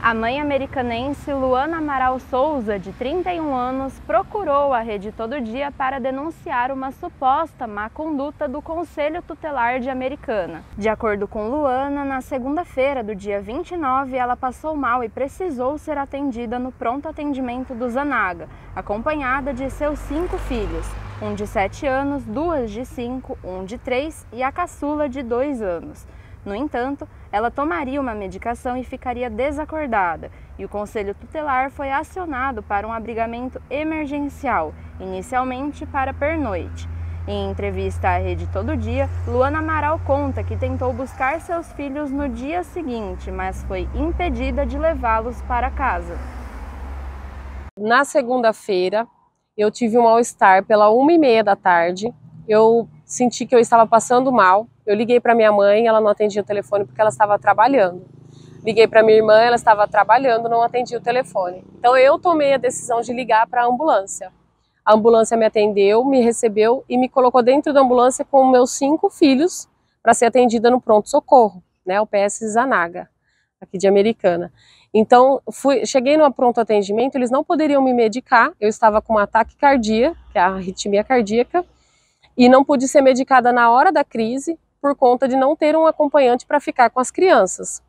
A mãe americanense Luana Amaral Souza, de 31 anos, procurou a Rede Todo Dia para denunciar uma suposta má conduta do Conselho Tutelar de Americana. De acordo com Luana, na segunda-feira do dia 29, ela passou mal e precisou ser atendida no pronto atendimento do Zanaga, acompanhada de seus 5 filhos, um de 7 anos, 2 de 5, um de 3 e a caçula de 2 anos. No entanto, ela tomaria uma medicação e ficaria desacordada, e o Conselho Tutelar foi acionado para um abrigamento emergencial, inicialmente para pernoite. Em entrevista à Rede Todo Dia, Luana Amaral conta que tentou buscar seus filhos no dia seguinte, mas foi impedida de levá-los para casa. Na segunda-feira, eu tive um mal-estar pela 1h30 da tarde. Eu senti que eu estava passando mal. Eu liguei para minha mãe, ela não atendia o telefone porque ela estava trabalhando. Liguei para minha irmã, ela estava trabalhando, não atendia o telefone. Então eu tomei a decisão de ligar para a ambulância. A ambulância me atendeu, me recebeu e me colocou dentro da ambulância com meus 5 filhos para ser atendida no pronto-socorro, né, o PS Zanaga, aqui de Americana. Então, cheguei no pronto atendimento, eles não poderiam me medicar, eu estava com um ataque cardíaco, que é a arritmia cardíaca, e não pude ser medicada na hora da crise, por conta de não ter um acompanhante para ficar com as crianças.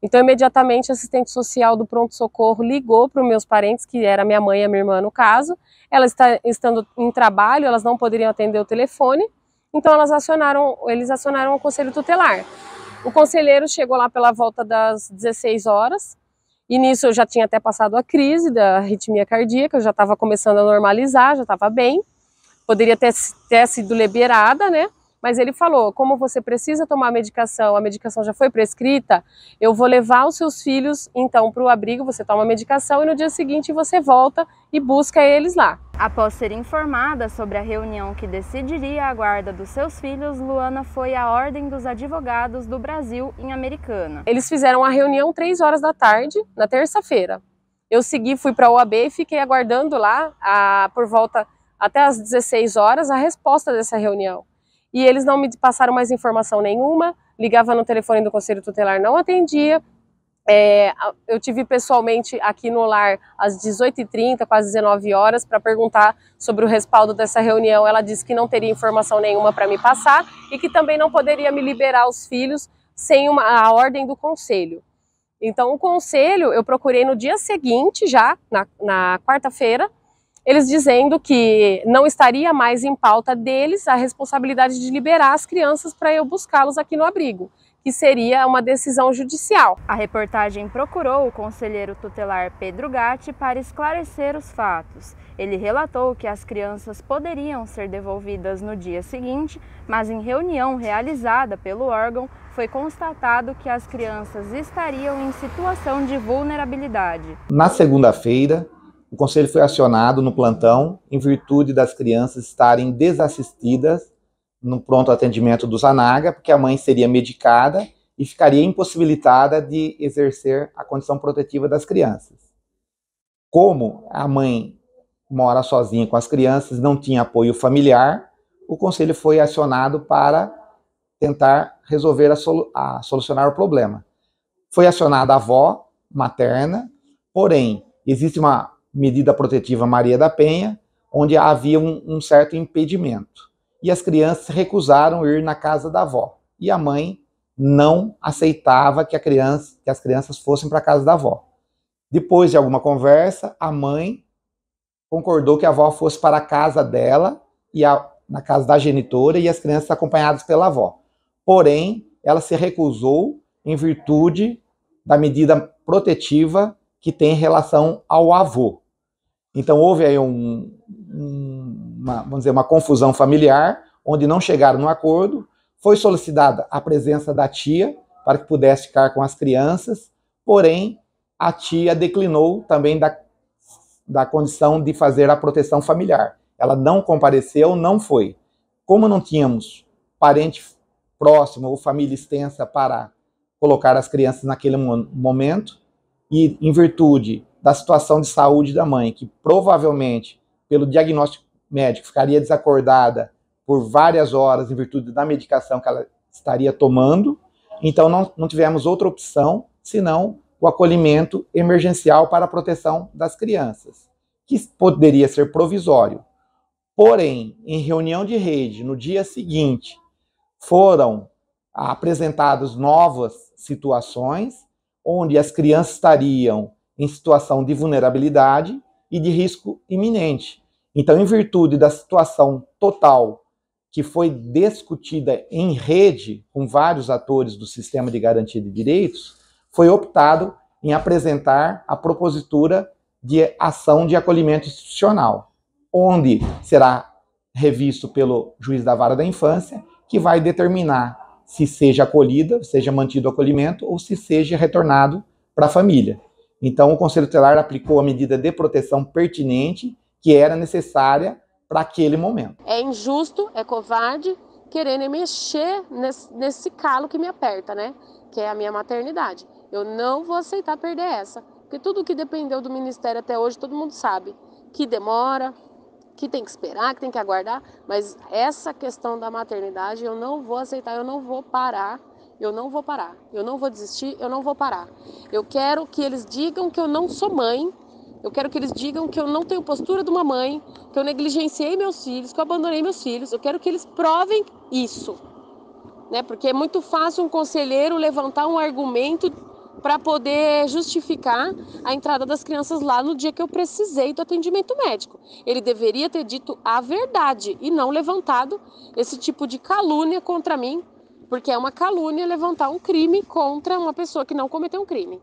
Então, imediatamente, a assistente social do pronto-socorro ligou para os meus parentes, que era minha mãe e a minha irmã no caso. Elas estando em trabalho, elas não poderiam atender o telefone, então eles acionaram o Conselho Tutelar. O conselheiro chegou lá pela volta das 16 horas, e nisso eu já tinha até passado a crise da arritmia cardíaca, eu já estava começando a normalizar, já estava bem, poderia ter sido liberada, né? Mas ele falou, como você precisa tomar a medicação já foi prescrita, eu vou levar os seus filhos então para o abrigo, você toma a medicação e no dia seguinte você volta e busca eles lá. Após ser informada sobre a reunião que decidiria a guarda dos seus filhos, Luana foi à Ordem dos Advogados do Brasil em Americana. Eles fizeram a reunião 3 horas da tarde, na terça-feira. Eu fui para a OAB e fiquei aguardando lá, por volta até às 16 horas, a resposta dessa reunião. E eles não me passaram mais informação nenhuma, ligava no telefone do Conselho Tutelar, não atendia. Eu tive pessoalmente aqui no lar às 18h30, quase 19 horas, para perguntar sobre o respaldo dessa reunião. Ela disse que não teria informação nenhuma para me passar e que também não poderia me liberar os filhos sem a ordem do Conselho. Então o Conselho eu procurei no dia seguinte, já na quarta-feira, eles dizendo que não estaria mais em pauta deles a responsabilidade de liberar as crianças para eu buscá-los aqui no abrigo, que seria uma decisão judicial. A reportagem procurou o conselheiro tutelar Pedro Gatti para esclarecer os fatos. Ele relatou que as crianças poderiam ser devolvidas no dia seguinte, mas em reunião realizada pelo órgão foi constatado que as crianças estariam em situação de vulnerabilidade. Na segunda-feira, o Conselho foi acionado no plantão em virtude das crianças estarem desassistidas no pronto atendimento do Zanaga, porque a mãe seria medicada e ficaria impossibilitada de exercer a condição protetiva das crianças. Como a mãe mora sozinha com as crianças, não tinha apoio familiar, o Conselho foi acionado para tentar resolver solucionar o problema. Foi acionada a avó materna, porém, existe uma medida protetiva Maria da Penha, onde havia um certo impedimento. E as crianças recusaram ir na casa da avó. E a mãe não aceitava que as crianças fossem para a casa da avó. Depois de alguma conversa, a mãe concordou que a avó fosse para a casa dela, na casa da genitora, e as crianças acompanhadas pela avó. Porém, ela se recusou em virtude da medida protetiva que tem relação ao avô. Então houve aí vamos dizer, uma confusão familiar, onde não chegaram no acordo. Foi solicitada a presença da tia para que pudesse ficar com as crianças, porém a tia declinou também da condição de fazer a proteção familiar. Ela não compareceu, não foi. Como não tínhamos parente próximo ou família extensa para colocar as crianças naquele momento, e em virtude da situação de saúde da mãe, que provavelmente, pelo diagnóstico médico, ficaria desacordada por várias horas em virtude da medicação que ela estaria tomando, então não tivemos outra opção, senão o acolhimento emergencial para a proteção das crianças, que poderia ser provisório. Porém, em reunião de rede, no dia seguinte, foram apresentadas novas situações, onde as crianças estariam em situação de vulnerabilidade e de risco iminente. Então, em virtude da situação total que foi discutida em rede com vários atores do sistema de garantia de direitos, foi optado em apresentar a propositura de ação de acolhimento institucional, onde será revisto pelo juiz da vara da infância, que vai determinar se seja acolhida, seja mantido o acolhimento ou se seja retornado para a família. Então, o Conselho Tutelar aplicou a medida de proteção pertinente que era necessária para aquele momento. É injusto, é covarde, querendo mexer nesse calo que me aperta, né? Que é a minha maternidade. Eu não vou aceitar perder essa, porque tudo que dependeu do Ministério até hoje, todo mundo sabe que demora, que tem que esperar, que tem que aguardar, mas essa questão da maternidade eu não vou aceitar, eu não vou parar, eu não vou parar, eu não vou desistir, eu não vou parar. Eu quero que eles digam que eu não sou mãe, eu quero que eles digam que eu não tenho postura de uma mãe, que eu negligenciei meus filhos, que eu abandonei meus filhos, eu quero que eles provem isso, né? Porque é muito fácil um conselheiro levantar um argumento para poder justificar a entrada das crianças lá no dia que eu precisei do atendimento médico. Ele deveria ter dito a verdade e não levantado esse tipo de calúnia contra mim, porque é uma calúnia levantar um crime contra uma pessoa que não cometeu um crime.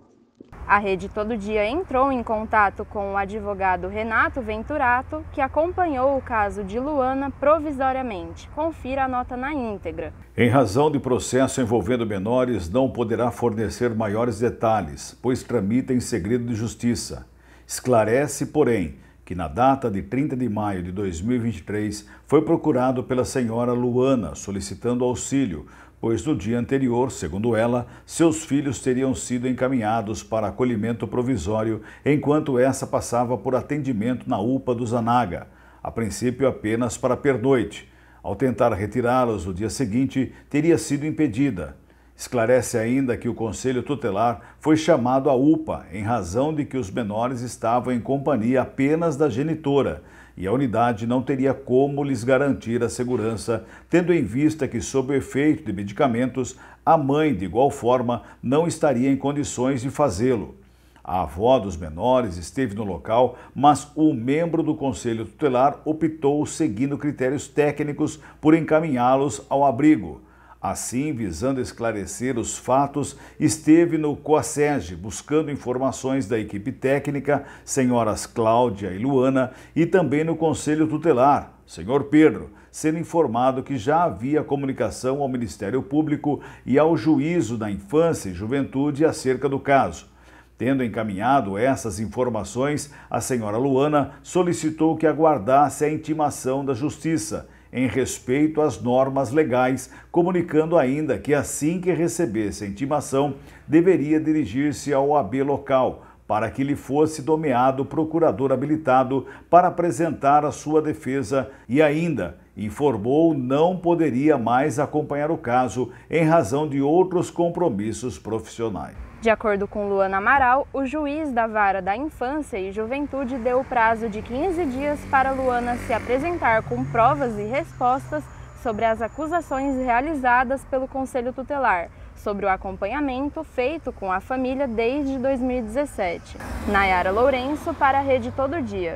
A Rede Todo Dia entrou em contato com o advogado Renato Venturato, que acompanhou o caso de Luana provisoriamente. Confira a nota na íntegra. Em razão de processo envolvendo menores, não poderá fornecer maiores detalhes, pois tramita em segredo de justiça. Esclarece, porém, que na data de 30 de maio de 2023 foi procurado pela senhora Luana solicitando auxílio, pois no dia anterior, segundo ela, seus filhos teriam sido encaminhados para acolhimento provisório enquanto essa passava por atendimento na UPA do Zanaga, a princípio apenas para pernoite. Ao tentar retirá-los no dia seguinte, teria sido impedida. Esclarece ainda que o Conselho Tutelar foi chamado à UPA em razão de que os menores estavam em companhia apenas da genitora e a unidade não teria como lhes garantir a segurança, tendo em vista que, sob o efeito de medicamentos, a mãe, de igual forma, não estaria em condições de fazê-lo. A avó dos menores esteve no local, mas o membro do Conselho Tutelar optou, seguindo critérios técnicos, por encaminhá-los ao abrigo. Assim, visando esclarecer os fatos, esteve no COASEG buscando informações da equipe técnica, senhoras Cláudia e Luana, e também no Conselho Tutelar, senhor Pedro, sendo informado que já havia comunicação ao Ministério Público e ao Juízo da Infância e Juventude acerca do caso. Tendo encaminhado essas informações, a senhora Luana solicitou que aguardasse a intimação da Justiça, em respeito às normas legais, comunicando ainda que assim que recebesse a intimação, deveria dirigir-se ao OAB local, para que lhe fosse nomeado procurador habilitado para apresentar a sua defesa e ainda informou não poderia mais acompanhar o caso em razão de outros compromissos profissionais. De acordo com Luana Amaral, o juiz da Vara da Infância e Juventude deu o prazo de 15 dias para Luana se apresentar com provas e respostas sobre as acusações realizadas pelo Conselho Tutelar, sobre o acompanhamento feito com a família desde 2017. Nayara Lourenço para a Rede Todo Dia.